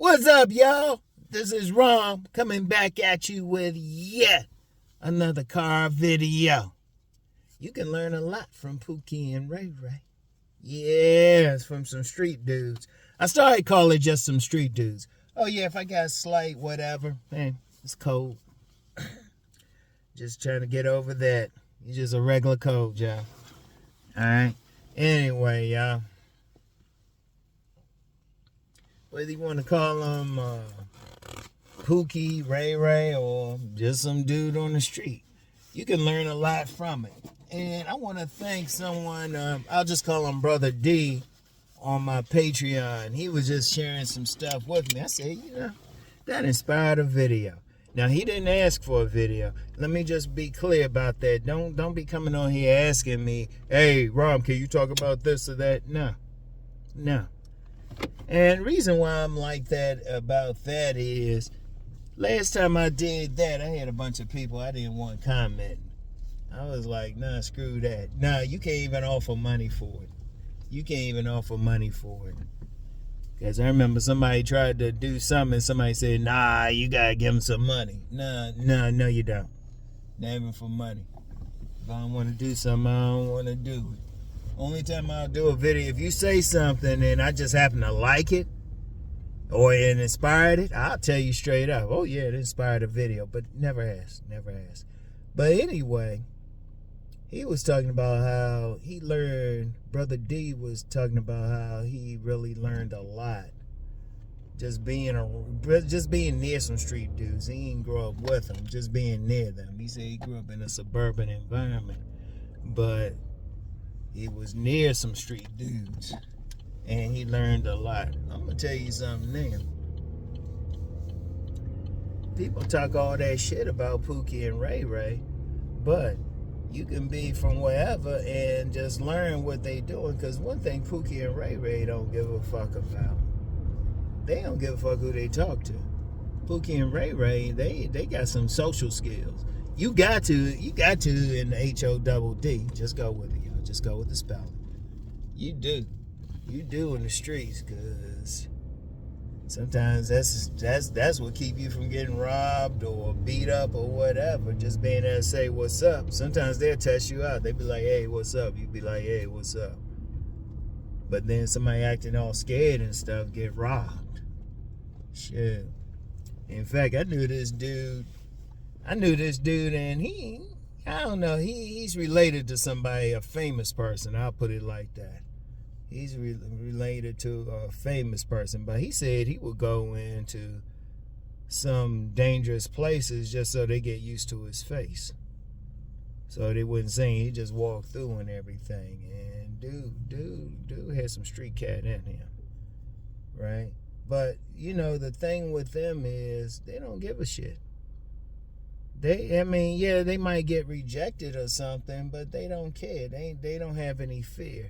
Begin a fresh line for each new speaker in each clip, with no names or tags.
What's up, y'all? This is Rom coming back at you with yet another car video. You can learn a lot from Pookie and Ray Ray. Yes, from some street dudes. I started calling it just some street dudes. Oh yeah, if I got slight whatever, man, it's cold. Just trying to get over that. It's just a regular cold, y'all. Alright? Anyway, y'all. Whether you want to call them Pookie, Ray Ray, or just some dude on the street, you can learn a lot from it. And I want to thank someone, I'll just call him Brother D, on my Patreon. He was just sharing some stuff with me. I said, that inspired a video. Now, he didn't ask for a video. Let me just be clear about that. Don't be coming on here asking me, hey, Rom, can you talk about this or that? No. And the reason why I'm like that about that is, last time I did that, I had a bunch of people I didn't want commenting. I was like, nah, screw that. Nah, you can't even offer money for it. Because I remember somebody tried to do something and somebody said, nah, you got to give them some money. No, you don't. Not even for money. If I don't want to do something, I don't want to do it. Only time I'll do a video, if you say something and I just happen to like it or it inspired it, I'll tell you straight up, oh yeah, it inspired a video, but never has. But anyway, he was talking about how he learned, Brother D was talking about how he really learned a lot just being near some street dudes. He didn't grow up with them, just being near them. He said he grew up in a suburban environment, but he was near some street dudes, and he learned a lot. I'm going to tell you something now. People talk all that shit about Pookie and Ray Ray, but you can be from wherever and just learn what they doing, because one thing Pookie and Ray Ray don't give a fuck about, they don't give a fuck who they talk to. Pookie and Ray Ray, they got some social skills. You got to in H-O-double-D. Just go with it. Just go with the spelling. You do in the streets, because sometimes that's what keep you from getting robbed or beat up or whatever. Just being there to say what's up. Sometimes they'll test you out. They be like, hey, what's up? You be like, hey, what's up? But then somebody acting all scared and stuff get robbed. Shit. In fact, I knew this dude, and I don't know, he's related to somebody, a famous person. I'll put it like that. He's related to a famous person, but he said he would go into some dangerous places just so they get used to his face. So they wouldn't see him. He just walked through and everything. And dude had some street cat in him, right? But, the thing with them is they don't give a shit. They might get rejected or something, but they don't care. They don't have any fear.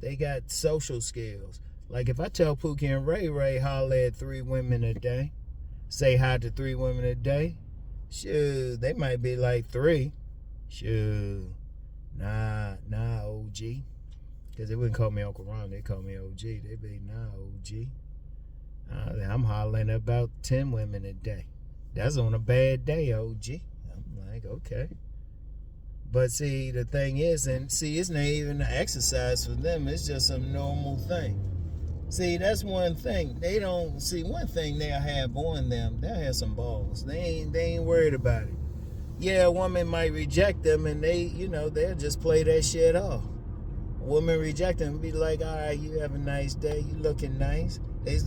They got social skills. Like if I tell Pookie and Ray Ray holler at 3 women a day, say hi to 3 women a day, shoot, they might be like 3. Shoot, nah, OG. Because they wouldn't call me Uncle Ron, they call me OG. They'd be, nah, OG. I'm hollering about 10 women a day. That's on a bad day, OG. I'm like, okay. But see, the thing is, it's not even an exercise for them. It's just some normal thing. See, that's one thing. One thing they'll have on them, they'll have some balls. They ain't worried about it. Yeah, a woman might reject them, and they'll just play that shit off. A woman reject them and be like, all right, you have a nice day. You looking nice. They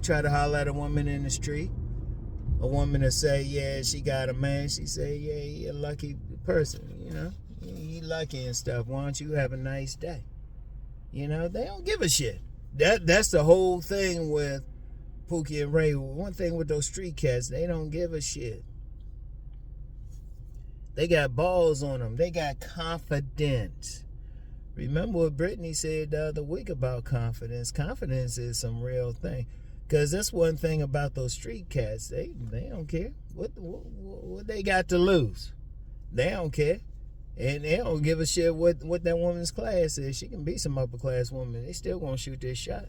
try to holler at a woman in the street. A woman to say, yeah, she got a man. She say, yeah, he a lucky person, He lucky and stuff. Why don't you have a nice day? They don't give a shit. That's the whole thing with Pookie and Ray. One thing with those street cats, they don't give a shit. They got balls on them. They got confidence. Remember what Brittany said the other week about confidence? Confidence is some real thing. Because that's one thing about those street cats. They don't care. What they got to lose? They don't care. And they don't give a shit what that woman's class is. She can be some upper class woman. They still gonna shoot this shot.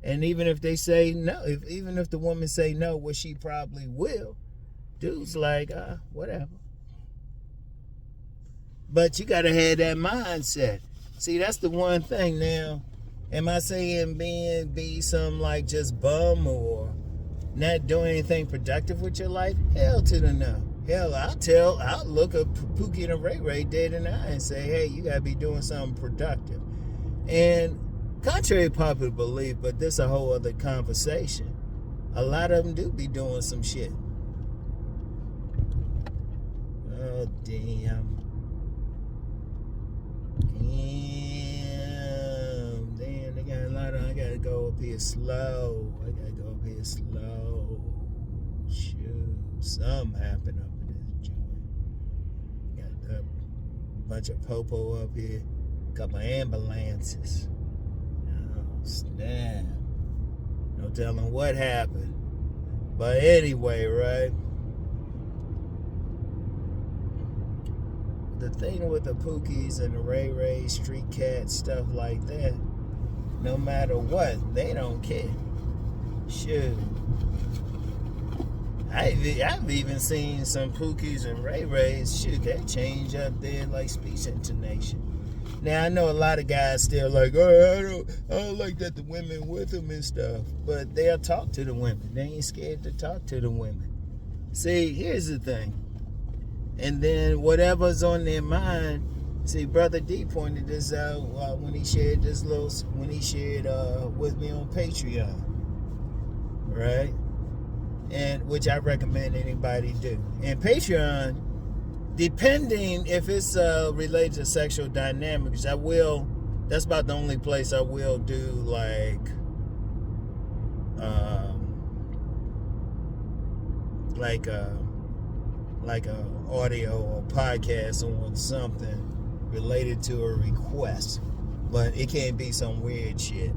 And even if they say no, even if the woman say no, which she probably will, dude's like, whatever. But you gotta have that mindset. See, that's the one thing now. Am I saying be some like just bum or not doing anything productive with your life? Hell to the no. Hell, I'll look at Pookie and Ray Ray dead in the eye and say, hey, you gotta be doing something productive. And contrary to popular belief, but this a whole other conversation, a lot of them do be doing some shit. Oh, damn, they got a lot of, I gotta go up here slow. Shoot, something happened up in this joint. Got a bunch of popo up here, a couple of ambulances. Oh, snap. No telling what happened. But anyway, right? The thing with the Pookies and the Ray Ray, street cats, stuff like that, no matter what, they don't care. Shoot. I've even seen some Pookies and Ray Rays, shoot, they change up there like speech intonation. Now, I know a lot of guys still like, oh, I don't like that the women with them and stuff. But they'll talk to the women. They ain't scared to talk to the women. See, here's the thing. And then whatever's on their mind, see, Brother D pointed this out when he shared with me on Patreon. Right? And which I recommend anybody do. And Patreon, depending if it's related to sexual dynamics, that's about the only place I will do like a audio or podcast on something related to a request. But it can't be some weird shit.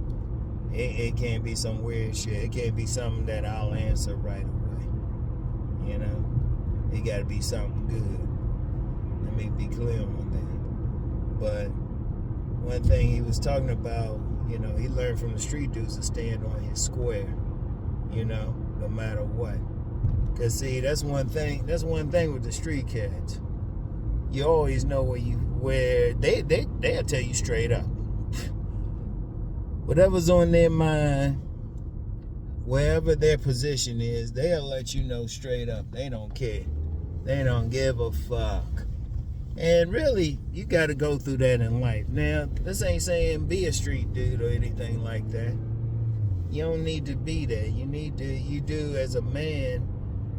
It can't be some weird shit. It can't be something that I'll answer right away. You know? It gotta be something good. Let me be clear on that. But one thing he was talking about, you know, he learned from the street dudes to stand on his square, you know, no matter what. Cause see, that's one thing with the street cats. You always know where they'll tell you straight up. Whatever's on their mind, wherever their position is, they'll let you know straight up. They don't care. They don't give a fuck. And really, you got to go through that in life. Now, this ain't saying be a street dude or anything like that. You don't need to be that. You do as a man,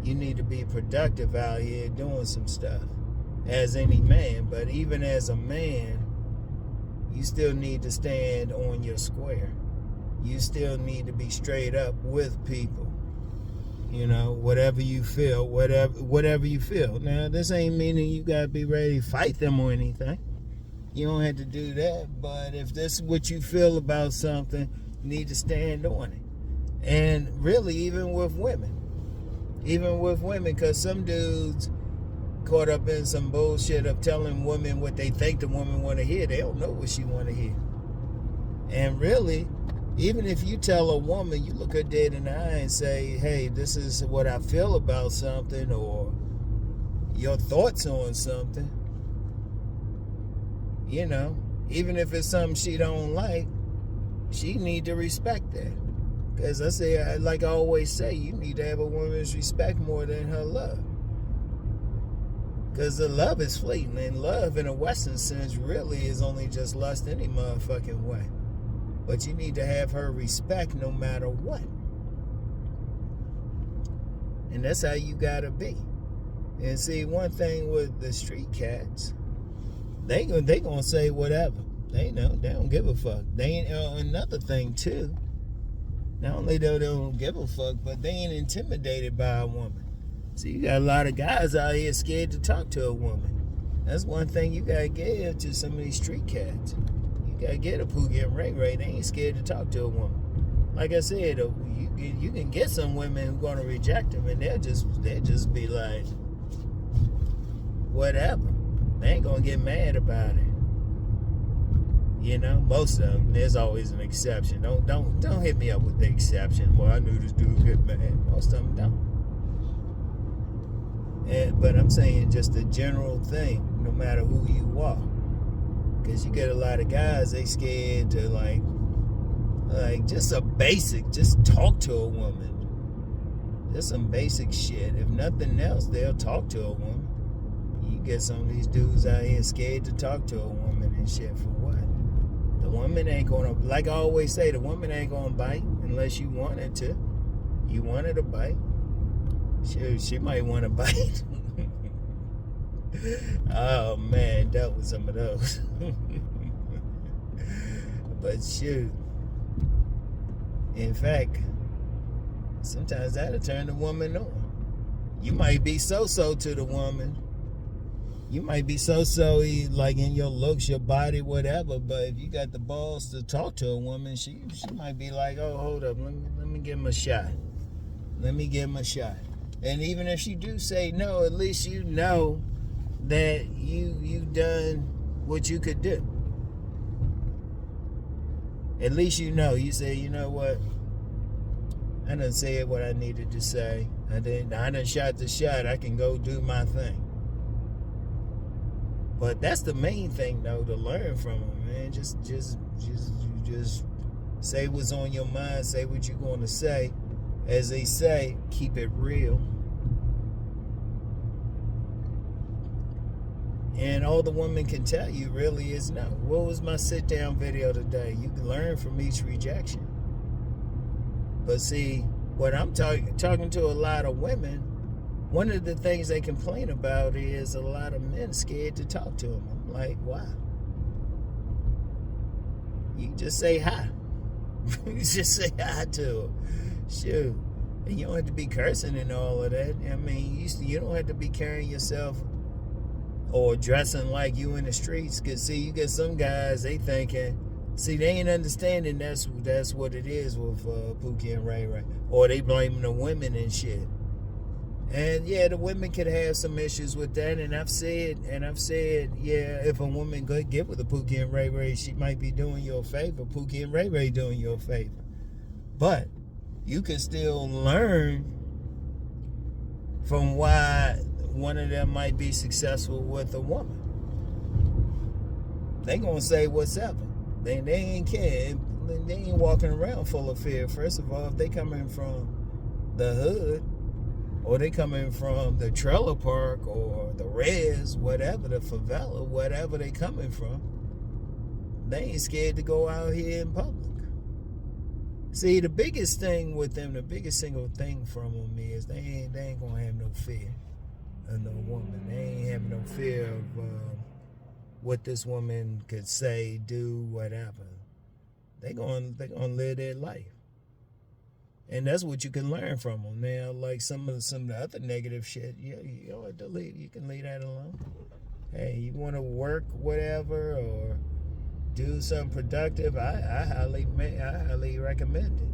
you need to be productive out here doing some stuff. As any man. But even as a man, you still need to stand on your square. You still need to be straight up with people. You know, whatever you feel, whatever you feel. Now, this ain't meaning you gotta be ready to fight them or anything. You don't have to do that. But if this is what you feel about something, you need to stand on it. And really, even with women, because some dudes caught up in some bullshit of telling women what they think the woman want to hear. They don't know what she want to hear. And really, even if you tell a woman, you look her dead in the eye and say, hey, this is what I feel about something, or your thoughts on something, you know, even if it's something she don't like, she need to respect that. Because like I always say, you need to have a woman's respect more than her love. Because the love is fleeting, and love in a Western sense really is only just lust any motherfucking way. But you need to have her respect no matter what. And that's how you gotta be. And see, one thing with the street cats, they gonna say whatever. They don't give a fuck. They ain't another thing too. Not only they don't give a fuck, but they ain't intimidated by a woman. See, you got a lot of guys out here scared to talk to a woman. That's one thing you gotta give to some of these street cats. You gotta get a Pookie and Ray Ray. They ain't scared to talk to a woman. Like I said, you can get some women who gonna reject them, and they'll just be like, whatever. They ain't gonna get mad about it. You know, most of them. There's always an exception. Don't hit me up with the exception. Well, I knew this dude get mad. Most of them don't. But I'm saying just a general thing, no matter who you are. Because you get a lot of guys, they scared to like just a basic, just talk to a woman. Just some basic shit. If nothing else, they'll talk to a woman. You get some of these dudes out here scared to talk to a woman and shit for what? The woman ain't gonna, like I always say, the woman ain't gonna bite unless you want it to. You want her to bite. She might want to bite. Oh man, dealt with some of those. But shoot. In fact, sometimes that'll turn the woman on. You might be so-so to the woman. You might be so-so like in your looks, your body, whatever, but if you got the balls to talk to a woman, she might be like, oh, hold up, let me give him a shot. Let me give him a shot. And even if she do say no, at least you know that you done what you could do. At least you know. You say, you know what? I done said what I needed to say. I done shot the shot. I can go do my thing. But that's the main thing, though, to learn from them, man. Just say what's on your mind. Say what you're going to say. As they say, keep it real. And all the woman can tell you really is no. What was my sit-down video today? You can learn from each rejection. But see, what I'm talking to a lot of women, one of the things they complain about is a lot of men scared to talk to them. I'm like, why? You just say hi. You just say hi to them. Shoot. And you don't have to be cursing and all of that. I mean, you don't have to be carrying yourself or dressing like you in the streets. Because, see, you get some guys, they thinking, see, they ain't understanding that's what it is with Pookie and Ray Ray. Or they blaming the women and shit. And, yeah, the women could have some issues with that. And I've said, yeah, if a woman could get with a Pookie and Ray Ray, she might be doing you a favor. Pookie and Ray Ray doing you a favor. But you can still learn from why one of them might be successful with a woman. They gonna say whatever. They ain't care. They ain't walking around full of fear. First of all, if they coming from the hood, or they coming from the trailer park, or the res, whatever, the favela, whatever they coming from, they ain't scared to go out here in public. See, the biggest thing with them, the biggest single thing from them is they ain't gonna have no fear of no woman. They ain't having no fear of what this woman could say, do, whatever. They gonna live their life, and that's what you can learn from them. Now, like some of the other negative shit, you don't have to leave. You can leave that alone. Hey, you want to work, whatever, or do something productive, I highly recommend it.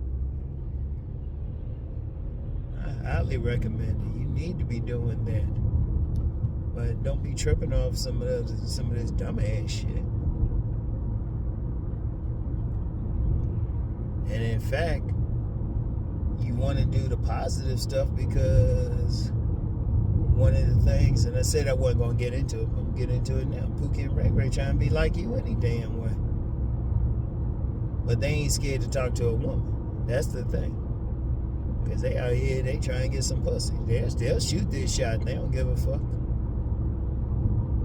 I highly recommend it. You need to be doing that. But don't be tripping off some of this dumbass shit. And in fact, you want to do the positive stuff because one of the things, and I said I wasn't going to get into it, but I'm getting into it now. Pookie and Ray Ray trying to be like you any damn way. But they ain't scared to talk to a woman. That's the thing. Because they out here, they try and get some pussy. They'll shoot this shot. They don't give a fuck.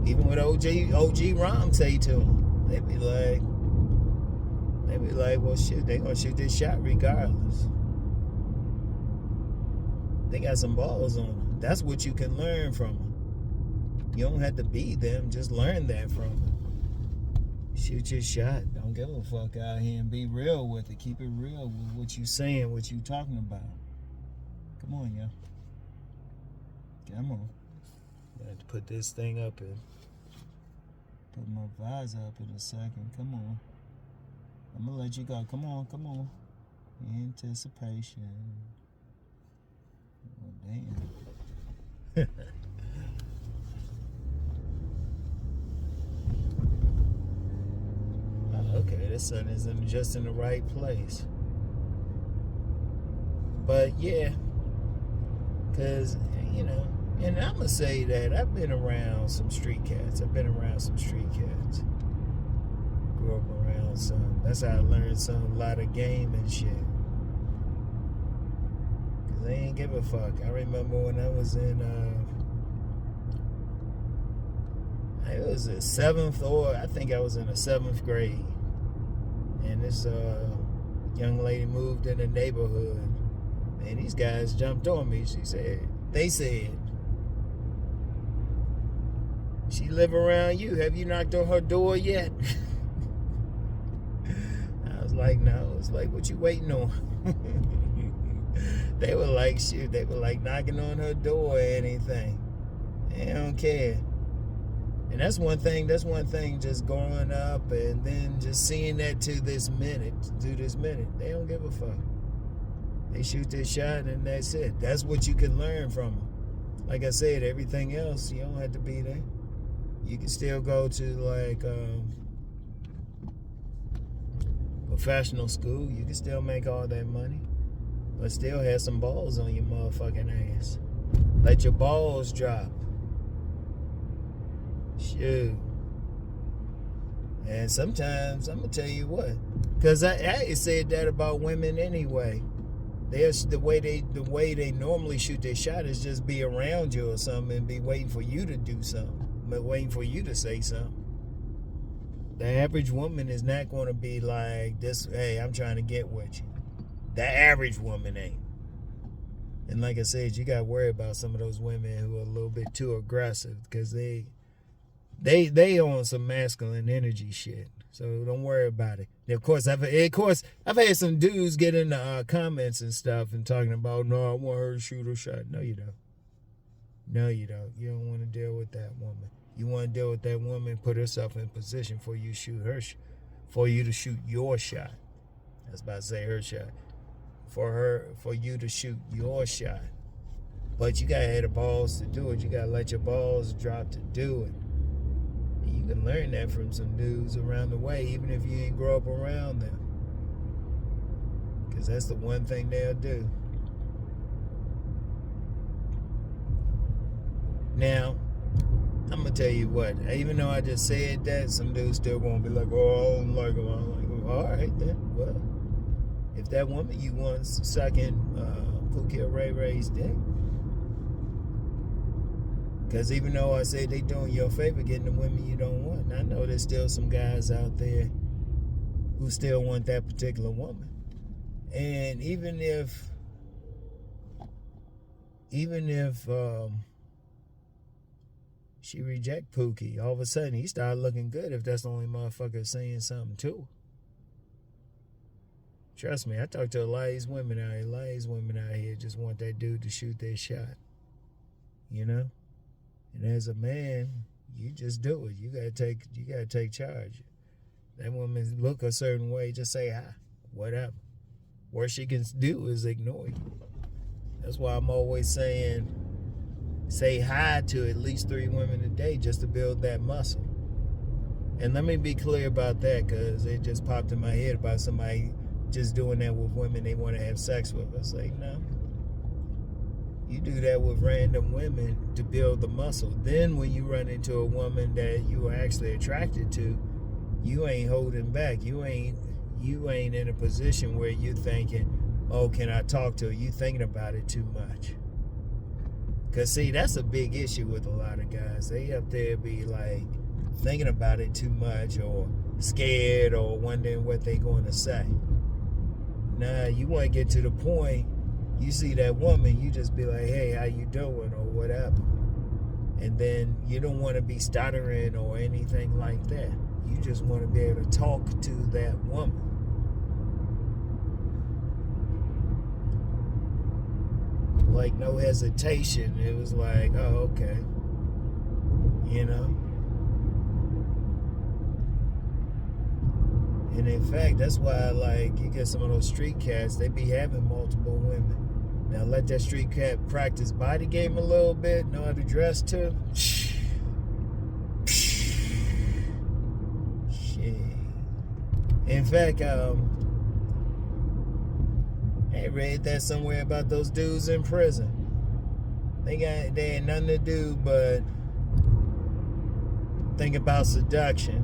Even what OG Rom say to them, they be like, well, shit, they gonna shoot this shot regardless. They got some balls on them. That's what you can learn from them. You don't have to be them. Just learn that from them. Shoot your shot. Don't give a fuck out here and be real with it. Keep it real with what you saying, what you talking about. Come on, y'all. Come on. I have to put this thing up and put my visor up in a second. Come on. I'm gonna let you go. Come on. Anticipation. Oh, damn. okay, this sun is just in the right place. But yeah, because, you know, and I'm going to say that I've been around some street cats. Grew up around some. That's how I learned a lot of game and shit. Because they ain't give a fuck. I remember when I was in, it was the 7th, or I think I was in the 7th grade. And this young lady moved in the neighborhood. And these guys jumped on me. They said, she live around you. Have you knocked on her door yet? I was like, no. It's like, what you waiting on? They were like, shoot. They were like knocking on her door or anything. They don't care. And that's one thing just growing up and then just seeing that to this minute. They don't give a fuck. They shoot their shot and that's it. That's what you can learn from them. Like I said, everything else, you don't have to be there. You can still go to like professional school. You can still make all that money. But still have some balls on your motherfucking ass. Let your balls drop. Shoot. And sometimes, I'm going to tell you what. Because I said that about women anyway. The way they normally shoot their shot is just be around you or something and be waiting for you to do something. But waiting for you to say something. The average woman is not going to be like this, hey, I'm trying to get with you. The average woman ain't. And like I said, you got to worry about some of those women who are a little bit too aggressive because they on some masculine energy shit. So don't worry about it. And of course, I've had some dudes get in the comments and stuff and talking about, no, I want her to shoot her shot. No, you don't. No, you don't. You don't want to deal with that woman. You want to deal with that woman, put herself in position for you to shoot your shot. I was about to say her shot. For you to shoot your shot. But you gotta have the balls to do it. You gotta let your balls drop to do it. And you can learn that from some dudes around the way, even if you ain't grow up around them. Because that's the one thing they'll do. Now, I'm gonna tell you what, even though I just said that, some dudes still gonna be like, oh, I don't like him. All right then, well, if that woman you want sucking Pookie and Ray Ray's dick, because even though I say they doing you a favor getting the women you don't want, I know there's still some guys out there who still want that particular woman. And even if she reject Pookie, all of a sudden he started looking good if that's the only motherfucker saying something to her. Trust me, I talk to a lot of these women out here. A lot of these women out here just want that dude to shoot their shot. You know? And as a man, you just do it. You gotta take charge. That woman look a certain way, just say hi. Whatever. Worst she can do is ignore you. That's why I'm always saying say hi to at least 3 women a day just to build that muscle. And let me be clear about that, because it just popped in my head about somebody just doing that with women they want to have sex with. I was like, no. You do that with random women to build the muscle. Then when you run into a woman that you are actually attracted to, you ain't holding back. You ain't in a position where you're thinking, oh, can I talk to her? You thinking about it too much. Because, see, that's a big issue with a lot of guys. They up there be like thinking about it too much or scared or wondering what they going to say. Nah, you want to get to the point, you see that woman, you just be like, hey, how you doing or whatever. And then you don't want to be stuttering or anything like that. You just want to be able to talk to that woman. Like, no hesitation. It was like, oh, okay. You know? And in fact, that's why, like, you get some of those street cats, they be having multiple women. Now, let that street cat practice body game a little bit, know how to dress too. Shit. In fact, I read that somewhere about those dudes in prison. They had nothing to do but think about seduction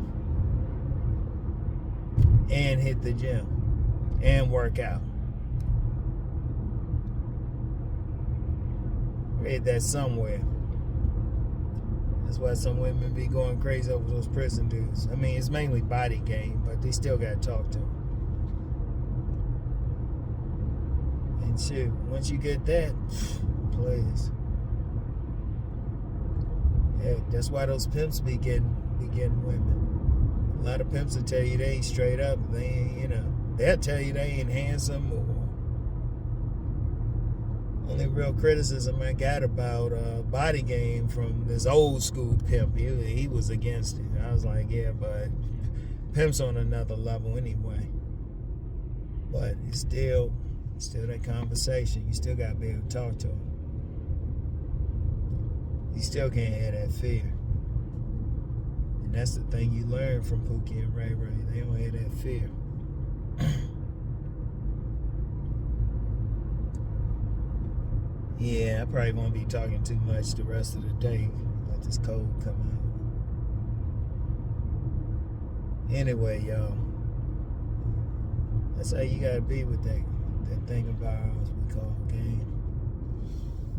and hit the gym and work out. Read that somewhere. That's why some women be going crazy over those prison dudes. I mean, it's mainly body game, but they still got to talk to them. And shit, once you get that, please. Yeah, that's why those pimps be getting women. A lot of pimps will tell you they ain't straight up. They ain't, they'll tell you they ain't handsome. Or only real criticism I got about body game from this old school pimp. He was against it. I was like, yeah, but pimp's on another level anyway. But it's still that conversation. You still gotta be able to talk to them. You still can't have that fear. And that's the thing you learn from Pookie and Ray Ray. They don't have that fear. Yeah, I probably won't be talking too much the rest of the day. Let this cold come out. Anyway, y'all. That's how you gotta be with that thing of ours we call game.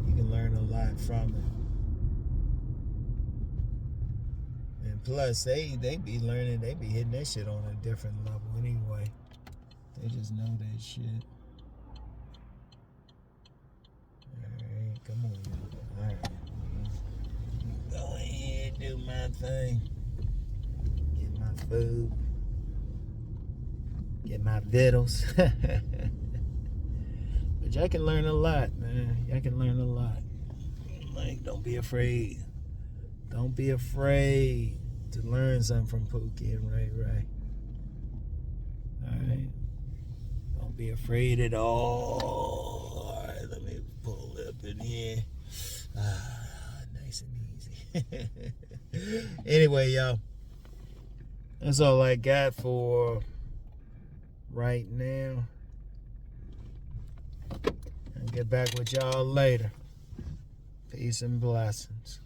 You can learn a lot from it. And plus, they be learning, they be hitting that shit on a different level anyway. They just know that shit. Alright, come on, y'all. Alright. Go ahead, do my thing. Get my food. Get my vittles. But y'all can learn a lot, man. Y'all can learn a lot. Like, don't be afraid. Don't be afraid to learn something from Pookie and Ray Ray. Alright? Don't be afraid at all. Alright, let me pull up in here. Nice and easy. Anyway, y'all. That's all I got for right now. I'll get back with y'all later. Peace and blessings.